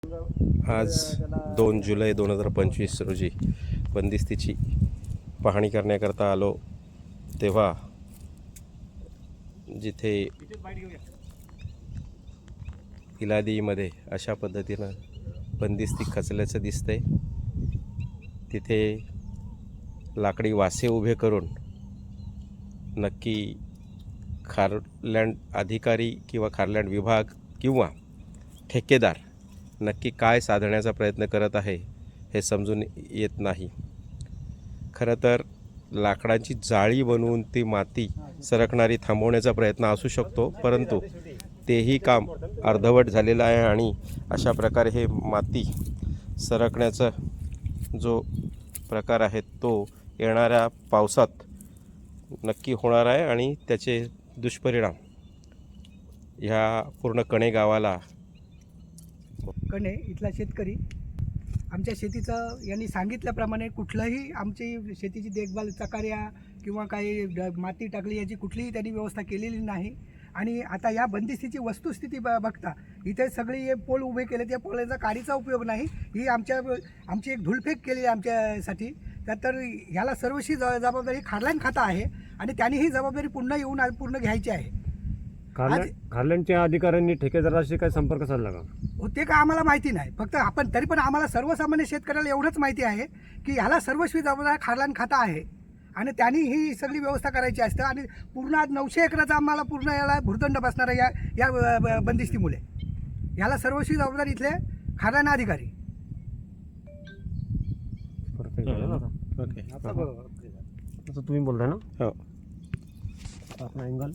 आज 2 जुलै 2025 रोजी बंदिस्तीची पाहणी करण्याकरता आलो तेव्हा जिथे इलादीमध्ये अशा पद्धतीनं बंदिस्ती खचल्याचं दिसतंय, तिथे लाकडी वासे उभे करून नक्की खारलँड अधिकारी किंवा खारलँड विभाग किंवा ठेकेदार नक्की काय साधण्याचा प्रयत्न करत आहे हे समजून येत नाही. खरं तर लाकडाची जाळी बनवून ती माती सरकणारी थांबवण्याचा प्रयत्न असू शकतो, परंतु तेही काम अर्धवट झालेलं आहे आणि अशा प्रकारे हे माती सरकण्याचा जो प्रकार आहे तो येणाऱ्या पावसात नक्की होणार आहे आणि त्याचे दुष्परिणाम ह्या पूर्ण कणे गावाला. कणे इथला शेतकरी आमच्या शेतीचं यांनी सांगितल्याप्रमाणे कुठलंही आमची शेतीची देखभाल चकाऱ्या किंवा काही माती टाकली याची कुठलीही त्यांनी व्यवस्था केलेली नाही. आणि आता या बंदिस्तीची वस्तुस्थिती बघता इथे सगळे हे पोल उभे केले, त्या पोलांचा काडीचा उपयोग नाही. ही आमची एक धुळफेक केली आहे आमच्यासाठी. तर ह्याला सर्वशी जबाबदारी खारलँड खाता आहे आणि त्यांनी ही जबाबदारी पुन्हा येऊन पूर्ण घ्यायची आहे. खारलँडच्या अधिकाऱ्यांनी ठेकेदाराशी काय संपर्क साधला का? ते का आम्हाला माहिती नाही. फक्त आपण तरी पण आम्हाला सर्वसामान्य शेतकऱ्याला एवढंच माहिती आहे की ह्याला सर्वस्वी जबाबदार खारलँड खाता आहे आणि त्यांनी ही सगळी व्यवस्था करायची असते. आणि पूर्ण आज 900 एकराचा आम्हाला पूर्ण याला भुर्दंड बसणार आहे या बंदिस्तीमुळे. याला सर्वस्वी जबाबदार इथले खारलँड अधिकारी. तुम्ही बोलताय ना? हो. आपला अँगल